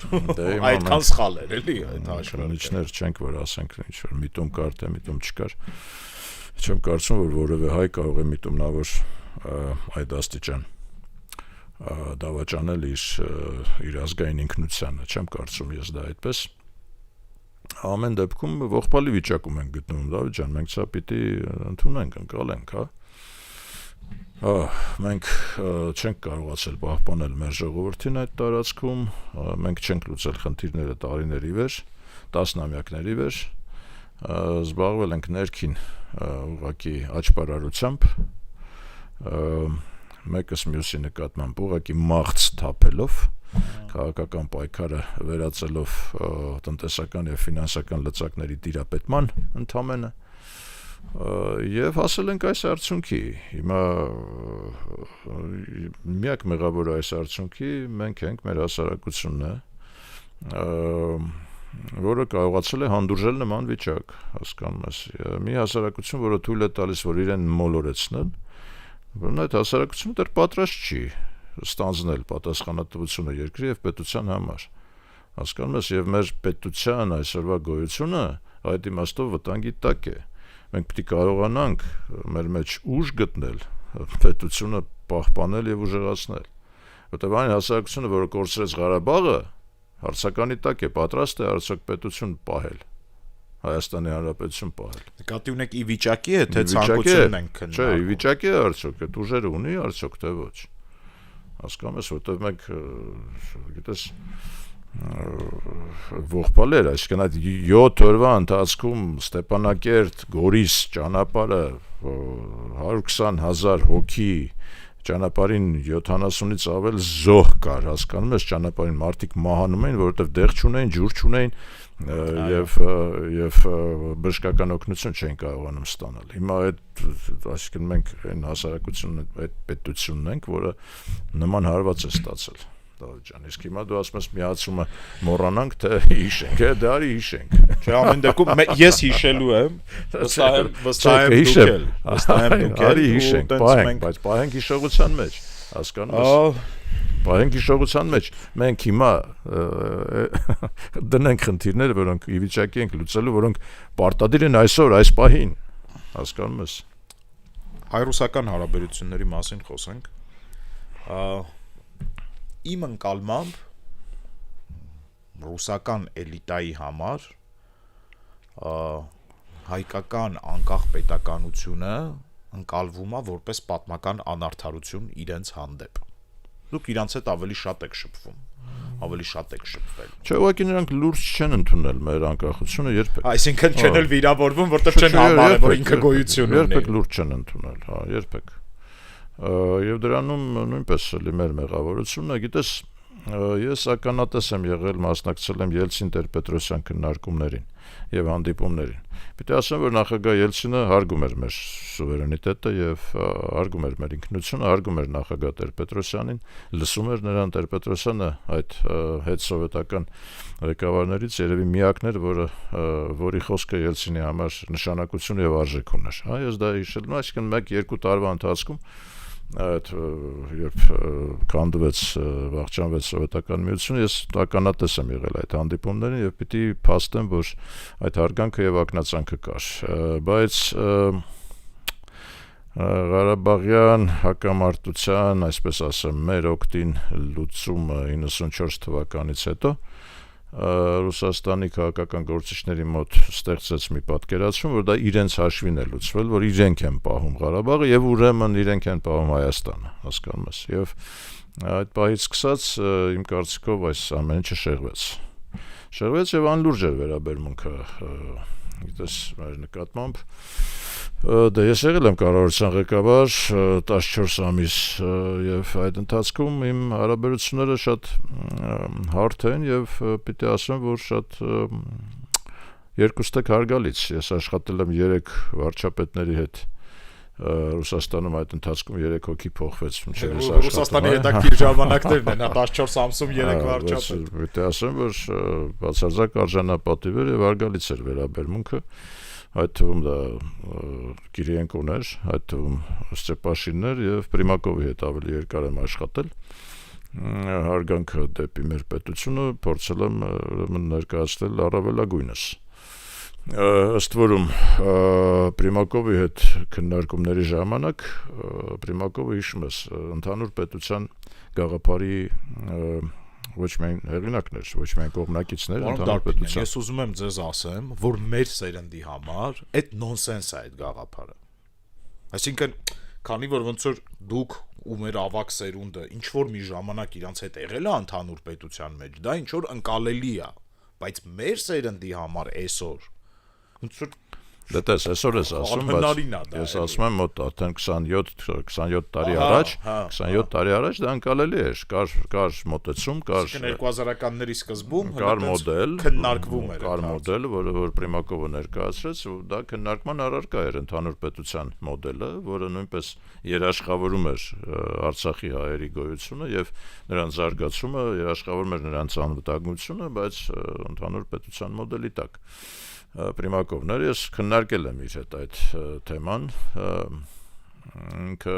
Այդքան սխալ էր, էլի, այդ հաշվարկներ չենք, որ ասենք, ինչ որ միտում կար, թե միտում չկար։ Չեմ կարծում, որ որևէ հայ կարող է միտումնավոր այդ աստիճան դավաճանել իր ազգային ինքնությանը, չեմ կարծում ես դա այդպես։ Ամեն դեպքում ողբալի վիճակում ենք գտնվում, Դավիթ ջան, մենք սա պիտի ընդունենք, ընկալենք, հա։ Մենք չենք կարողացել պահպանել մեր ժողովրդին այդ տարածքում, մենք չենք լուծել խնդիրները տարիների վեր, տասնամյակների վեր, զբաղվել ենք ներքին ուղղակի աճպարարությամբ, մեկս մյուսի նկատմամբ ուղղակի մաղց թափելով, քաղաքական պայքարը վերածելով տնտեսական եւ ֆինանսական լծակների տիրապետման ընդամենը, եւ հասել ենք այս արդյունքի։ Հիմա միակ մեղավորը այս արդյունքի մենք ենք, մեր հասարակությունն է, որը կարողացել է հանդուրժել նման վիճակ, հասկանում ես, մի հասարակություն, որը թույլ է տալիս, որ իրեն մոլորեցնել, որն այդ հասարակությունը դեռ պատրաստ չի ստանձնել պատասխանատվությունը երկրի եւ պետության համար, հասկանում ես, եւ մեր պետության այսօրվա գոյությունը այդ իմաստով վտանգի տակ է, մենք պետք է կարողանանք մեր մեջ ուժ գտնել, պետությունը պահպանել եւ ուժեղացնել, որտեղ այն հասարակությունը, որը կորցրեց Ղարաբաղը, հարցականի տակ է, պատրաստ է արդյոք պետություն պահել։ Հայաստանի Հանրապետություն պահել։ Նկատի ունեք ի վիճակի է, թե ցանկությունն են քննարկում։ Չէ, ի վիճակի է արդյոք, այդ ուժերը ունի արդյոք թե ոչ։ Հասկանում ես, որտեղ մենք գիտես ողբալեր, այսինքն այդ 7 օրվա ընթացքում Ստեփանակերտ, Գորիս ճանապարհը 120,000 հոգի ճանապարհին 70-ից ավել զոհ կար, հասկանում ես, ճանապարհին մարդիկ մահանում էին, որովհետև դեղ չունեին, ջուր չունեին եւ բժշկական օգնություն չէին կարողանում ստանալ։ Հիմա այդ այսինքն մենք այն հասարակությունն, այդ պետությունն ենք, որը նման հարված է ստացել։ Դավիթ իսկ հիմա դու ասում ես միացումը մոռանանք, թե հիշենք, դարի հիշենք։ Չէ, ամեն դեպքում ես հիշելու եմ, վստահ եմ դուք էլ, արի հիշենք, պահենք, բայց պահենք հիշողության մեջ, հասկանում ես։ Պահենք հիշողության մեջ, մենք հիմա դնենք խնդիրները, որոնք ի վիճակի ենք լուծելու, որոնք պարտադիր են այսօր, այս պահին, հասկանում ես։ Հայ-ռուսական հարաբերությունների մասին խոսենք։ Իմ ընկալմամբ ռուսական էլիտայի համար հայկական անկախ պետականությունը ընկալվում է որպես պատմական անարդարություն իրենց հանդեպ։ Դուք իրանց հետ ավելի շատ եք շփվում, ավելի շատ եք շփվել։ Չէ, ուղղակի նրանք լուրջ չեն ընդունել մեր անկախությունը երբեք։ Այսինքն չեն էլ վիրավորվում, որտեղ չեն համարել, որ ինքը գոյություն ունի։ Երբեք լուրջ չեն ընդունել, հա, երբեք։ Եվ դրանում նույնպես լի մեր մեղավորությունը, գիտես, ես ականատես եմ եղել, մասնակցել եմ Ելցին-Տեր-Պետրոսյան քննարկումներին եւ հանդիպումներին։ Պիտի ասեմ, որ նախագահ Ելցինը հարգում էր մեր սուվերենիտետը եւ հարգում էր մեր ինքնությունը, հարգում էր նախագահ Տեր-Պետրոսյանին, լսում էր նրան։ Տեր-Պետրոսյանը այդ հետսովետական ղեկավարներից երևի միակն էր, որի խոսքը Ելցինի համար նշանակություն եւ արժեք ուներ։ Հա, ես դա հիշել եմ, այսինքն 1-2 տարվա ընթացքում այդ երբ կանդվեց վախճանվեց սովետական միությունը, ես ականատես եմ եղել այդ հանդիպումներին եւ պիտի փաստեմ, որ այդ հարգանքը եւ ակնածանքը կար, բայց Ղարաբաղյան հակամարտության, այսպես ասեմ, մեր օգտին լուծումը 94 թվականից հետո Ռուսաստանի քաղաքական գործիչների մոտ ստեղծեց մի պատկերացում, որ դա իրենց հաշվին է լուծվել, որ իրենք են պահում Ղարաբաղը եւ ուրեմն իրենք են պահում Հայաստանը, հասկանում ես։ Եվ այդ պահից սկսած իմ կարծիքով այս ամեն ինչը շեղվեց եւ անլուրջ էր վերաբերմունքը, գիտես, մեր նկատմամբ։ Դե ես եղել եմ կառավարության ղեկավար 14 ամիս եւ այդ ընթացքում իմ հարաբերությունները շատ հարթ են եւ պիտի ասեմ, որ շատ երկուստեք հարգալից։ Ես աշխատել եմ 3 վարչապետների հետ Ռուսաստանում, այդ ընթացքում 3 հոգի փոխվեց։ Ռուսաստանի հետաքրքիր ժամանակներն են, 14 ամսում 3 վարչապետ։ Պիտի ասեմ, որ բացարձակ արժանապատիվ էր եւ հարգալից էր վերաբերմունքը։ Այդ թվում դա Կիրիենկոն էր, այդ թվում Ստեպաշիններ եւ Պրիմակովի հետ ավելի երկար եմ աշխատել։ Հարգանքը դեպի մեր պետությունը փորձել եմ ներկայացնել առավելագույնս։ Ըստ որում Պրիմակովի հետ քննարկումների ժամանակ Պրիմակովը, հիշում ես, ընդհանուր պետության գաղափարի ոչ միայն հեղինակներ, ոչ միայն կողմնակիցներ, ընդհանուր պետության։ Ես ուզում եմ ձեզ ասեմ, որ մեր սերնդի համար այդ նոնսենս է այդ գաղափարը։ Այսինքն, քանի որ ոնց որ դուք ու մեր ավակ սերունդը ինչ որ մի ժամանակ իրանց հետ եղել է ընդհանուր պետության մեջ, դա ինչ որ ընկալելի է, բայց մեր սերնդի համար այսօր ոնց որ Դե տես, այսօր ես ասում, բայց ես ասում եմ մոտ արդեն 27 տարի առաջ, 27 տարի առաջ դա ընկալելի էր, կար մոտեցում, կար 2000-ականների սկզբում կար մոդել, քննարկվում էր, կար մոդել, որը Պրիմակովը ներկայացրեց, ու դա քննարկման առարկա էր ընդհանուր պետության մոդելը, որը նույնպես երաշխավորում էր Արցախի հայերի գոյությունը եւ նրանց զարգացումը, երաշխավորում էր նրանց անվտանգությունը, բայց ընդհանուր պետության մոդելի տակ։ Պրիմակովներ, ես քննարկել եմ իր հետ այդ թեման, ինքը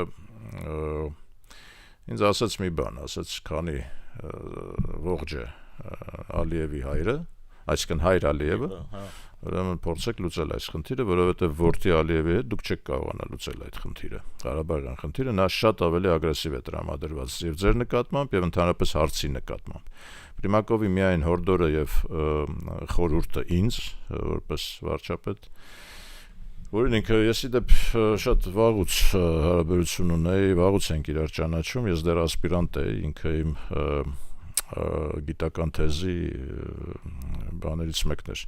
ինձ ասաց մի բան, ասաց, քանի ողջ է Ալիևի հայրը, այսինքն հայր Ալիևը, ուրեմն փորձեք լուծել այս խնդիրը, որովհետև Որտի Ալիևի հետ դուք չեք կարողանա լուծել այդ խնդիրը։ Ղարաբաղյան խնդիրը նա շատ ավելի ագրեսիվ է տրամադրված եւ ձեր նկատմամբ եւ ընդհանրապես հարցի նկատմամբ։ Պրիմակովի միայն հորդորը եւ խորհուրդը ինձ որպես վարչապետ, որին ինքը եսի դեպ շատ վաղուց հարաբերություն ունեի, վաղուց ենք իրար ճանաչում, ես դեռ ասպիրանտ էի, ինքը իմ գիտական թեզի բաներից մեկն էր,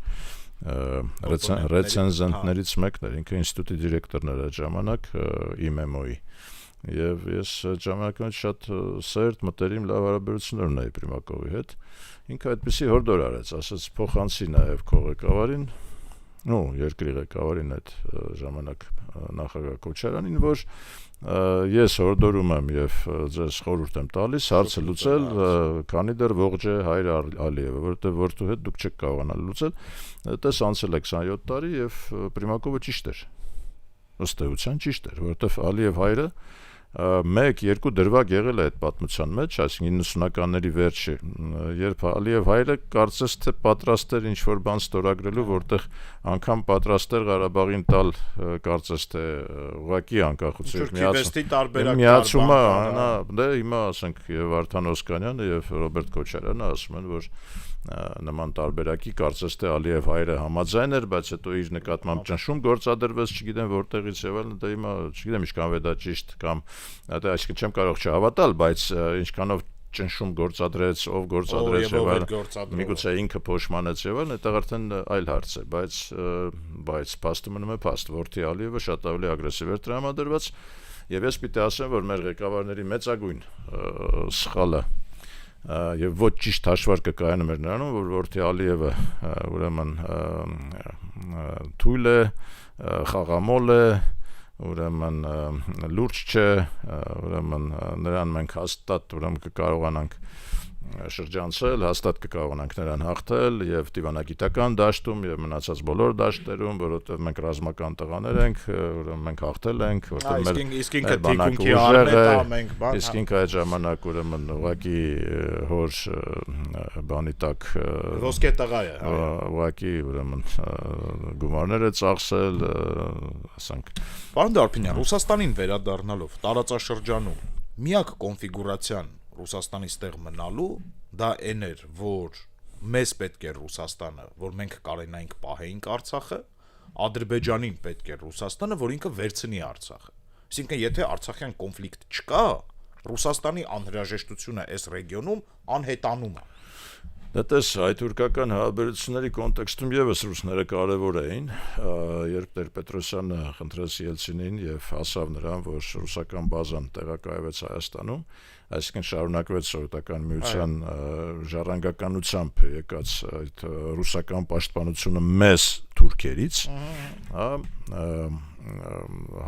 ռեցենզենտներից մեկն էր, ինքը ինստիտուտի դիրեկտորն էր այդ ժամանակ IMMO-ի եւ ես այդ ժամանակից շատ սերտ մտերիմ լավ հարաբերություններ ունեի Պրիմակովի հետ, ինքը այդպիսի հորդոր արեց, ասաց փոխանցի նաեւ քո ղեկավարին, երկրի ղեկավարին այդ ժամանակ նախագահ Քոչարյանին, որ ես հորդորում եմ եւ ձեզ խորհուրդ եմ տալիս հարցը լուծել, քանի դեռ ողջ է Հայր Ալիևը, որովհետեւ որդու հետ դուք չեք կարողանալ լուծել, այդպես անցել է 27 տարի եւ Պրիմակովը ճիշտ էր։ Ըստ էության ճիշտ էր, որովհետեւ Ալիև հայրը 1-2 դրվագ եղել է այդ պատմության մեջ, այսինքն 90-ականների վերջը, երբ Ալիև հայրը կարծես թե պատրաստ էր ինչ-որ բան ստորագրելու, որտեղ անգամ պատրաստ էր Ղարաբաղին տալ, կարծես թե ուղղակի անկախություն միացումը, դե հիմա ասենք եւ Վարդան Օսկանյանը եւ Ռոբերտ Քոչարյանը ասում են, որ նման տարբերակի կարծես թե Ալիև հայրը համաձայն էր, բայց հետո իր նկատմամբ ճնշում գործադրվեց, չգիտեմ որտեղից եւ այլն, դա հիմա չգիտեմ ինչքան է դա ճիշտ կամ դա այսինքն չեմ կարող չհավատալ, բայց ինչքանով ճնշում գործադրեց, ով գործադրեց եւ այլն, միգուցե ինքը փոշմանեց եւ այլն, դա արդեն այլ հարց է, բայց փաստը մնում է փաստ, Որտի Ալիևը շատ ավելի ագրեսիվ էր տրամադրված եւ ես պիտի ասեմ, որ մեր ղեկավարների մեծագույն սխալը եւ ոչ ճիշտ հաշվարկը կայանում էր նրանում, որ Որտի Ալիևը ուրեմն թույլ է, խաղամոլ է, ուրեմն լուրջ չէ, ուրեմն նրան մենք հաստատ կկարողանանք շրջանցել, հաստատ կկարողանանք նրան հաղթել եւ դիվանագիտական դաշտում եւ մնացած բոլոր դաշտերում, որովհետեւ մենք ռազմական տղաներ ենք, ուրեմն մենք հաղթել ենք, որովհետեւ իսկ ինքը թիկունքի արմետա մենք բան, իսկ ինքը այդ ժամանակ ուրեմն ուղղակի հոր բանի տակ ոսկե տղա է, ուղղակի ուրեմն գումարներ է ծախսել, ասենք։ Պարոն Դարփինյան, Ռուսաստանին վերադառնալով տարածաշրջանում միակ կոնֆիգուրացիան Ռուսաստանի ստեղ մնալու դա այն էր, որ մեզ պետք է Ռուսաստանը, որ մենք կարենայինք պահեինք Արցախը, Ադրբեջանին պետք է Ռուսաստանը, որ ինքը վերցնի Արցախը։ Այսինքն, եթե Արցախյան կոնֆլիկտ չկա, Ռուսաստանի անհրաժեշտությունը այս ռեգիոնում անհետանում է։ Դες հայ-թուրքական հարաբերությունների կոնտեքստում եւս ռուսները կարևոր էին, երբ Տեր-Պետրոսյանը խնդրեց Ելցինին եւ ասավ նրան, որ ռուսական բազան տեղակայվեց Հայաստանում, այսինքն շարունակվեց Սովետական միության ժառանգականությամբ եկած այդ ռուսական պաշտպանությունը մեզ թուրքերից,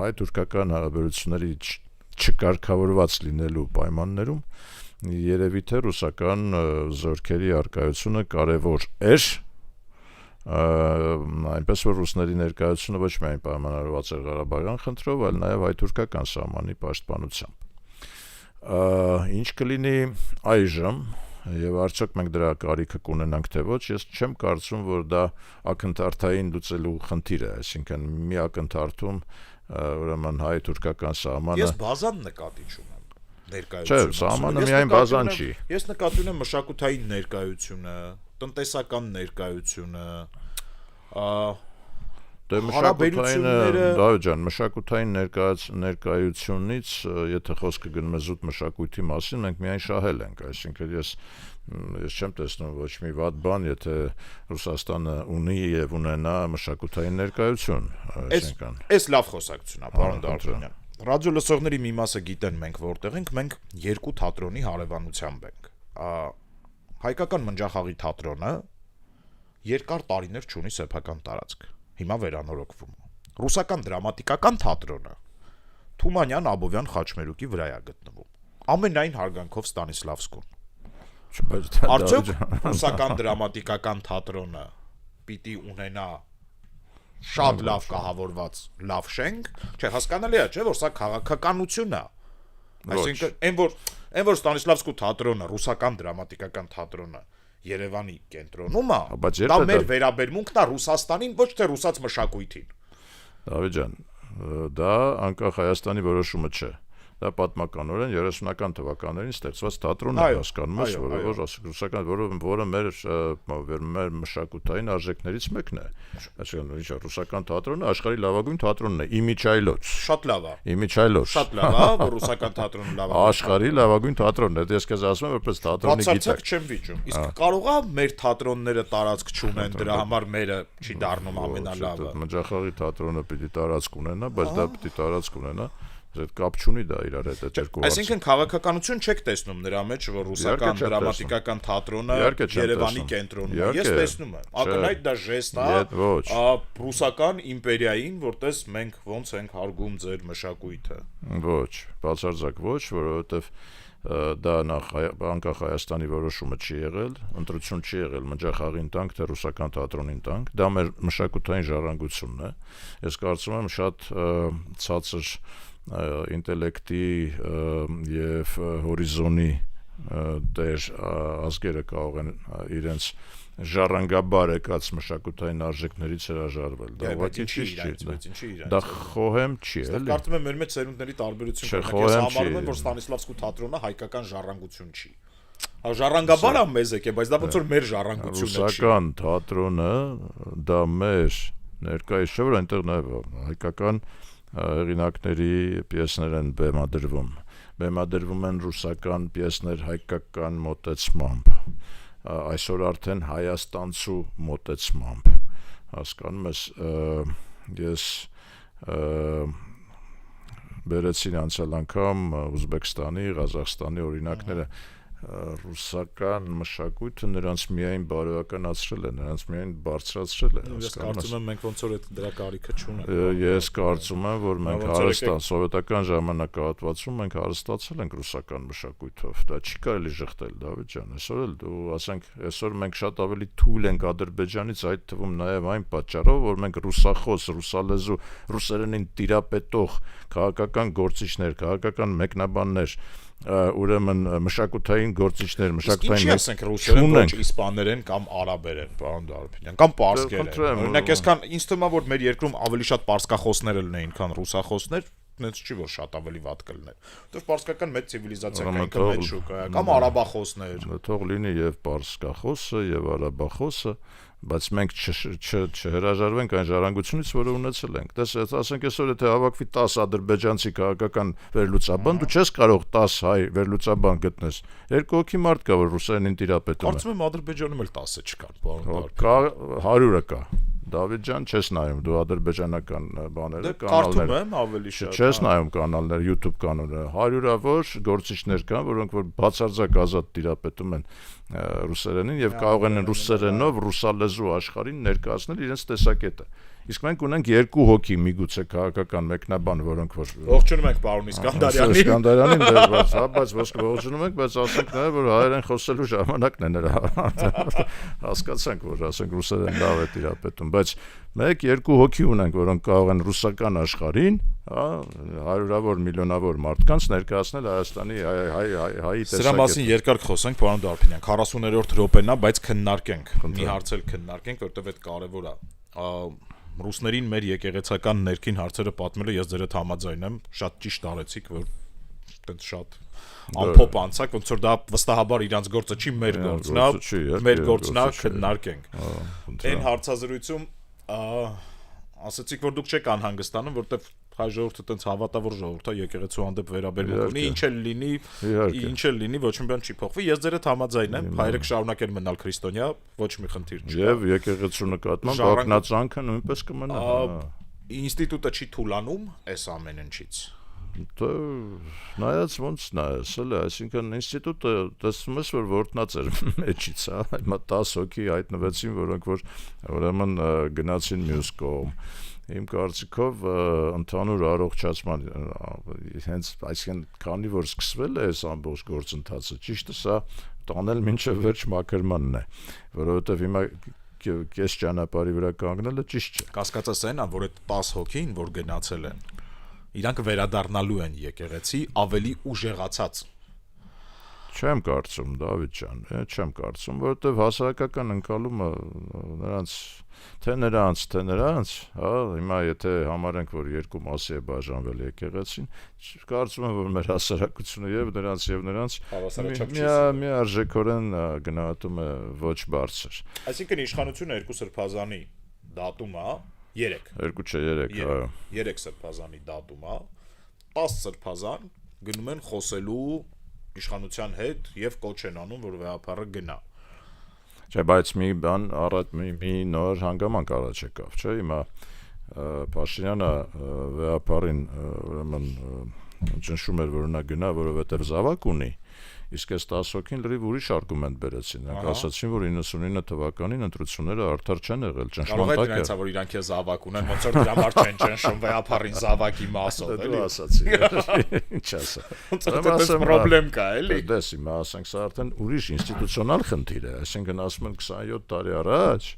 հայ-թուրքական հարաբերությունների չկարգավորված լինելու պայմաններում երևի թե ռուսական զորքերի արկայությունը կարևոր էր, այնպես որ ռուսների ներկայությունը ոչ միայն պայմանավորված էր Ղարաբաղյան խնդրով, այլ նաև հայ-թուրքական սահմանի պաշտպանությամբ։ Ինչ կլինի այժմ, եւ արդյոք մենք դրա կարիքը կունենանք թե ոչ, ես չեմ կարծում, որ դա ակնթարթային լուծելու խնդիր է, այսինքն մի ակնթարթում ուրեմն հայ-թուրքական սահմանը։ Ես բազան նկատի չունեմ։ Չէ, սահմանը միայն բազան չի։ Ես նկատի ունեմ մշակութային ներկայությունը, տնտեսական ներկայությունը, դե մշակութային մշակութային ներկայությունից, եթե խոսքը գնում է զուտ մշակույթի մասին, մենք միայն շահել ենք, այսինքն ես չեմ տեսնում ոչ մի վատ բան, եթե Ռուսաստանը ունի եւ ունենա մշակութային ներկայություն, այսինքն։ Այս լավ խոսակցություն է, պարոն Դարփինյան։ Ռադիո լսողների մի մասը գիտեն մենք որտեղ ենք, մենք երկու թատրոնի հարևանությամբ ենք։ Հայկական մնջախաղի թատրոնը երկար տարիներ չունի սեփական տարածք։ Հիմա վերանորոգվում է։ Ռուսական դրամատիկական թատրոնը Թումանյան Աբովյան խաչմերուկի վրա է գտնվում։ Ամենայն հարգանքով Ստանիսլավսկուն։ Արդյոք ռուսական դրամատիկական թատրոնը պիտի ունենա շատ լավ կահավորված լավ շենք, չէ, հասկանալի է, չէ, որ սա քաղաքականություն է։ Այսինքն, այն որ Ստանիսլավսկու թատրոնը, ռուսական դրամատիկական թատրոնը Երևանի կենտրոնում է, բայց դա մեր վերաբերմունքն է Ռուսաստանին, ոչ թե ռուսաց մշակույթին։ Դավիթ ջան, դա անկախ Հայաստանի որոշումը չէ։ Դա պատմականորեն 30-ական թվականներին ստեղծված թատրոնն է, հասկանում ես, ռուսական, որը մեր մշակութային արժեքներից մեկն է։ Այսինքն ռուսական թատրոնը աշխարհի լավագույն թատրոնն է, իմիջայլոց։ Շատ լավ է։ Իմիջայլոց։ Շատ լավ է, որ ռուսական թատրոնը լավ է։ Աշխարհի լավագույն թատրոնն է, ես քեզ ասում եմ, որպես թատրոնի գիտակ։ Բացարձակ չեմ վիճում։ Իսկ կարող է մեր թատրոնները տարածք չունեն, դրա համար մերը չի դառնում ամենալավը։ Մջախաղի թատրոնը պիտի տարածք ունենա, բայց դա պիտի տարածք ունենա։ Այդ կապ չունի դա իրար հետ երկու հարց։ Այսինքն քաղաքականություն չեք տեսնում նրա մեջ, որ ռուսական դրամատիկական թատրոնը Երևանի կենտրոնում է։ Ես տեսնում եմ։ Ակնհայտ դա ժեստ է ռուսական իմպերիային, որտես մենք ոնց ենք հարգում ձեր մշակույթը։ Ոչ, բացարձակ ոչ, որովհետև դա անկախ Հայաստանի որոշումը չի եղել, ընտրություն չի եղել մջախաղին տանք, թե ռուսական թատրոնին տանք, դա մեր մշակութային ժառանգությունն է։ Ես կարծում եմ շատ ցածր ինտելեկտի եւ հորիզոնի դեր ազգերը կարող են իրենց ժառանգաբար եկած մշակութային արժեքներից հրաժարվել։ Դա ուղղակի չի։ Դա խոհեմ չի, էլի։ Կարծում եմ մեր մեջ ծերունդների տարբերություն կա։ Ես համարում եմ, որ Ստանիսլավսկու թատրոնը հայկական ժառանգություն չի։ Ժառանգաբար է մեզ եկե, բայց դա ոնց որ մեր ժառանգությունը չի։ Ռուսական թատրոնը դա մեր ներկայիս չէ, որ այնտեղ նաև հայկական հեղինակների պիեսներ են բեմադրվում են ռուսական պիեսներ հայկական մոտեցմամբ, այսօր արդեն հայաստանցու մոտեցմամբ, հասկանում ես, ես բերեցին անցյալ անգամ Ուզբեկստանի, Ղազախստանի օրինակները, ռուսական մշակույթը նրանց միայն բարոյականացրել է, նրանց միայն բարձրացրել է։ Ես կարծում եմ մենք ոնց որ դրա կարիքը չունենք։ Ես կարծում եմ, որ մենք սովետական ժամանակահատվածում մենք հարստացել ենք ռուսական մշակույթով։ Դա չի կարելի շղթել, Դավիթ ջան, այսօր էլ դու ասենք, այսօր մենք շատ ավելի թույլ ենք Ադրբեջանից, այդ թվում նաև այն պատճառով, որ մենք ռուսախոս, ռուսալեզու, ռուսերենին տիրապետող քաղաքական գործիչներ, քաղաքական մեկնաբաններ ուրեմն մշակութային գործիչներ, մշակութային ինչ ասենք ռուսերեն, ոչ իսպաներեն կամ արաբերեն, պարոն Դարբինյան, կամ պարսկերեն։ Օրինակ այսքան ինձ թվում է, որ մեր երկրում ավելի շատ պարսկախոսներ լինեին, քան ռուսախոսներ, նենց չի որ շատ ավելի վատ կլիներ։ Որտեղ պարսկական մեծ ցիվիլիզացիա կա, ինքը մեծ շուկա է, կամ արաբախոսներ։ Թող լինի եւ պարսկախոսը եւ արաբախոսը, բայց մենք չհրաժարվենք այն ժառանգությունից, որը ունեցել ենք։ Դες ասենք այսօր եթե հավաքվի 10 ադրբեջանցի քաղաքական վերլուծաբան, դու չես կարող 10 հայ վերլուծաբան գտնես։ Երկու հոգի մարդ կա, որ ռուսերենին տիրապետում է։ Կարծում եմ Ադրբեջանում էլ 10-ը չկան, պարոն Դարբինյան։ Կա 100-ը կա։ Դավիթ ջան, չես նայում դու ադրբեջանական բաները, կանալները։ Կարծում եմ ավելի շատ։ Չես նայում կանալներ, YouTube կանալները։ 100-ավոր գործիչներ կան, որոնք որ բացարձակ ազատ տիրապետում են ռուսերենին եւ կարող են ռուսերենով ռուսալեզու աշխարհին ներկայացնել իրենց տեսակետը։ Իսկ մենք ունենք երկու հոգի միգուցե քաղաքական մեկնաբան, որոնք որ ողջունում ենք պարոն Իսկանդարյանին։ Իսկանդարյանին բայց ողջունում ենք, բայց ասենք նաև որ հայերեն խոսելու ժամանակն է նրա։ Հասկացանք, որ ասենք ռուսերեն լավ է տիրապետում, բայց մեկ-երկու հոգի ունենք, որոնք կարող են ռուսական աշխարհին, հարյուրավոր, միլիոնավոր մարդկանց ներկայացնել Հայաստանի հայի տեսակետը։ Սրա մասին երկար խոսենք, պարոն Դարբինյան, 40-րդ րոպեն է, բայց քննարկենք։ Մի հարց էլ քննարկենք, որտեղ այդ կարևոր է։ Ռուսներին մեր եկեղեցական ներքին հարցերը պատմելը ես ձեր հետ համաձայն եմ, շատ ճիշտ արեցիք, որ այդպես շատ ամփոփ անցակ, ոնց որ դա վստահաբար իրանց գործը չի, մեր գործն է, մեր գործն է քննարկենք։ Այն հարցազրույցում ասացիք, որ դուք չեք անհանգստանում, որտեվ հայ ժողովուրդը տենց հավատավոր ժողովուրդ է, եկեղեցու հանդեպ վերաբերմունք ունի, ինչ էլ լինի, ոչ մի բան չի փոխվի։ Ես ձեր հետ համաձայն եմ, հայերը կշարունակեն մնալ քրիստոնյա, ոչ մի խնդիր չկա։ Եվ եկեղեցու նկատմամբ ակնածանքը նույնպես կմնա։ Ինստիտուտը չի թուլանում այս ամեն ինչից։ Նայած ոնց նայես, էլի, այսինքն ինստիտուտը տեսնում ես, որ որտնած էր մեջից, հիմա 10 հոգի հայտնվեցին, որոնք որ ուրեմն գնացին մյուս կողմ։ Իմ կարծիքով ընդհանուր առողջացման հենց այսինքն քանի որ սկսվել է այս ամբողջ գործընթացը, ճիշտը սա տանել մինչև վերջ մաքրմանն է, որովհետև հիմա կես ճանապարհի վրա կանգնելը ճիշտ չէ։ Կասկածս այն է, որ այդ 10 հոգին, որ գնացել են, իրանք վերադառնալու են եկեղեցի ավելի ուժեղացած։ Չեմ կարծում, Դավիթ ջան, չեմ կարծում, որովհետև հասարակական ընկալումը նրանց, հա, հիմա եթե համարենք, որ երկու մասի է բաժանվել եկեղեցին, կարծում եմ, որ մեր հասարակությունը եւ նրանց միարժեքորեն գնահատում է ոչ բարձր։ Այսինքն իշխանությունը երկու սրբազանի դատում է, 3 սրբազանի դատում է, 10 սրբազան գնում են խոսելու իշխանության հետ եւ կոչ են անում, որ վեհապարը գնա։ Չէ, բայց մի բան մի նոր հանգամանք առաջ եկավ, չէ՞, հիմա Փաշինյանը վեհապարին ուրեմն ճնշում էր, որ նա գնա, որովհետեւ զավակ ունի, իսկ այս 10 հոգին լրիվ ուրիշ արգումենտ բերեցին, նրանք ասացին, որ 99 թվականին ընտրությունները արդար չեն եղել, ճնշման տակ է։ Կարող է դրանից որ իրանք զավակ ունեն, ոնց որ դրա համար չեն ճնշում վեհապարին զավակի մասով, էլի։ Դու ասացի, ինչ ասա։ Ոնց պրոբլեմ կա, էլի։ Դες հիմա ասենք սա արդեն ուրիշ ինստիտուցիոնալ խնդիր է, այսինքն ասում են 27 տարի առաջ,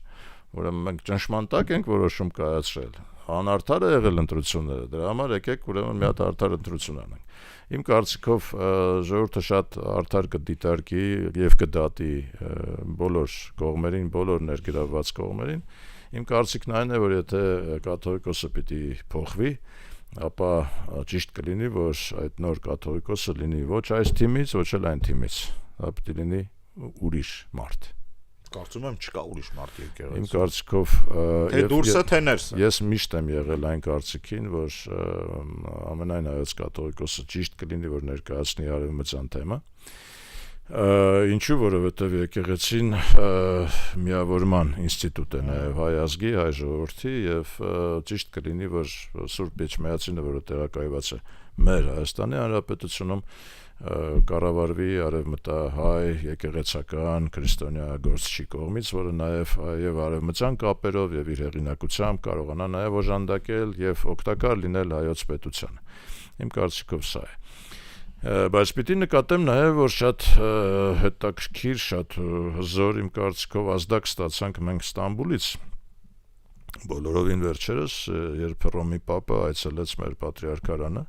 ուրեմն մենք ճնշման տակ ենք որոշում կայացրել։ Անարդար է եղել ընտրությունները, դրա համար եկեք ուրեմն մի հատ արդար ընտրություն անենք։ Իմ կարծիքով ժողովուրդը շատ արդար կդիտարկի եւ կդատի բոլոր կողմերին, բոլոր ներգրավված կողմերին։ Իմ կարծիքն այն է, որ եթե կաթողիկոսը պիտի փոխվի, ապա ճիշտ կլինի, որ այդ նոր կաթողիկոսը լինի ոչ այս թիմից, ոչ էլ այն թիմից, դա պիտի լինի ուրիշ մարդ։ Կարծում եմ չկա ուրիշ մարդ եկեղեցու։ Իմ կարծիքով թե դուրսը թե ներսը։ Ես միշտ եմ եղել այն կարծիքին, որ ամենայն հայոց կաթողիկոսը ճիշտ կլինի, որ ներկայացնի արևմտյան թեմը։ Ինչու, որովհետև եկեղեցին միավորման ինստիտուտ է նաև հայ ազգի, հայ ժողովրդի եւ ճիշտ կլինի, որ Սուրբ Էջմիածինը, որը տեղակայված է մեր Հայաստանի Հանրապետությունում, կառավարվի արևմտահայ եկեղեցական քրիստոնյա գործչի կողմից, որը նաև արևմտյան կապերով եւ իր հեղինակությամբ կարողանա նաև օժանդակել եւ օգտակար լինել հայոց պետությանը։ Իմ կարծիքով սա է։ Բայց պիտի նկատեմ նաև, որ շատ հետաքրքիր, շատ հզոր իմ կարծիքով ազդակ ստացանք մենք Ստամբուլից, բոլորովին վերջերս, երբ Հռոմի Պապը այցելեց մեր պատրիարքարանը,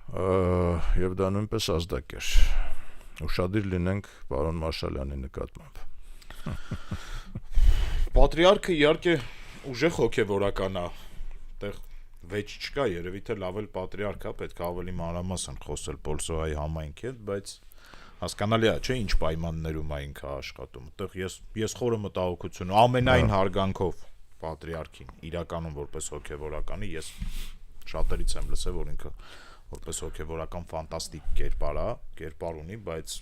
եւ դա նույնպես ազդակ էր։ Ուշադիր լինենք պարոն Մաշալյանի նկատմամբ։ Պատրիարքը իհարկե ուժեղ հոգեվորական է, այդտեղ վեճ չկա, երևի թե լավ էլ պատրիարք է, պետք է ավելի մանրամասն խոսել Պոլսոյի համայնքի հետ, բայց հասկանալի է, չէ՞, ինչ պայմաններում է ինքը աշխատում։ Այդտեղ ես խորը մտահոգություն ամենայն հարգանքով պատրիարքին, իրականում որպես հոգեվորականի, ես շատերից եմ լսել, որ ինքը որպես հոգեվորական ֆանտաստիկ կերպար ունի, բայց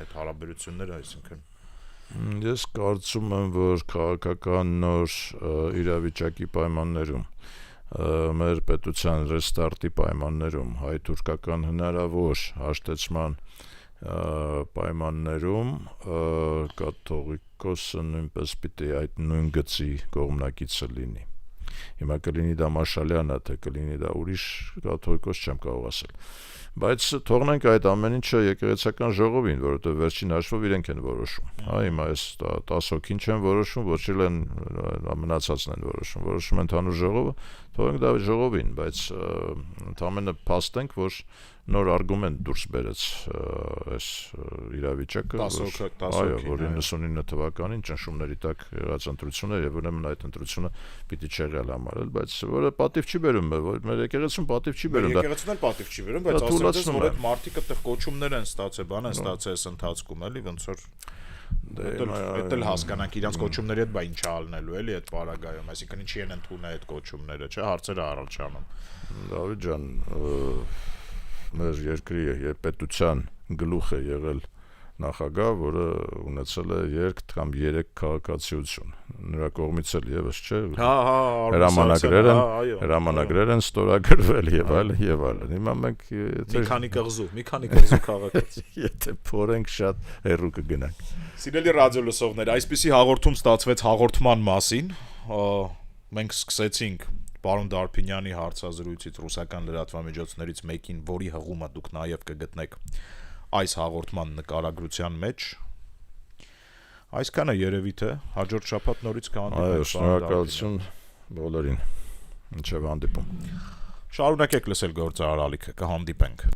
այդ հարաբերությունները, այսինքն ես կարծում եմ, որ քաղաքական նոր իրավիճակի պայմաններում, մեր պետության ռեստարտի պայմաններում, հայ-թուրքական հնարավոր հաշտեցման պայմաններում կաթողիկոսը նույնպես պիտի այդ նույն գծի կողմնակիցը լինի։ Հիմա կլինի դա Մաշալյանը, թե կլինի դա ուրիշ կաթողիկոս չեմ կարող ասել։ Բայց թողնենք այդ ամեն ինչը եկեղեցական ժողովին, որովհետև վերջին հաշվով իրենք են որոշում։ Հա, հիմա այս 10 հոգին չեն որոշում, ոչ էլ են մնացածն են որոշում են ընդհանուր ժողովը, թողենք դա ժողովին, բայց ընդամենը փաստենք, որ նոր արգումենտ դուրս բերեց այս իրավիճակը, որ 99 թվականին ճնշումների տակ եղած ընտրությունը եւ ուրեմն այդ ընտրությունը պիտի չեղյալ համարել, բայց որը պատիվ չի բերում, որ մեր եկեղեցուն պատիվ չի բերում, եկեղեցուն էլ պատիվ չի բերում, բայց ասած որ այդ մարտիկը այդտեղ կոչումներ են ստացել, բան են ստացել այս ընթացքում, էլի ոնց որ Դա էլ հասկանանք իրանց կոչումների հետ բա ինչ ալնելու էլի այդ պարագայում, այսինքն ինչի են ընդունել այդ կոչումները, չէ, հարցերը առաջանում։ Դավիթ ջան, մեր երկրի պետության գլուխ է եղել նախագահ, որը ունեցել է 2 կամ 3 քաղաքացիություն։ Նրա կողմից էլ եւս չէ։ Հրամանագրեր են ստորագրվել եւ այլն։ Հիմա մենք մի քանի կղզու քաղաքացի։ Եթե փորենք շատ հեռու կգնանք։ Սիրելի ռադիո լսողներ, այսպիսի հաղորդում ստացվեց հաղորդման մասին։ Մենք սկսեցինք պարոն Դարփինյանի հարցազրույցից ռուսական լրատվամիջոցներից մեկին, որի հղումը դուք նաև կգտնեք այս հաղորդման նկարագրության մեջ։ Այսքանը երևի թե հաջորդ շաբաթ նորից կհանդիպենք։ Այո, շնորհակալություն բոլորին։ Մինչև հանդիպում։ Շարունակեք լսել գործարար ալիքը, կհանդիպենք։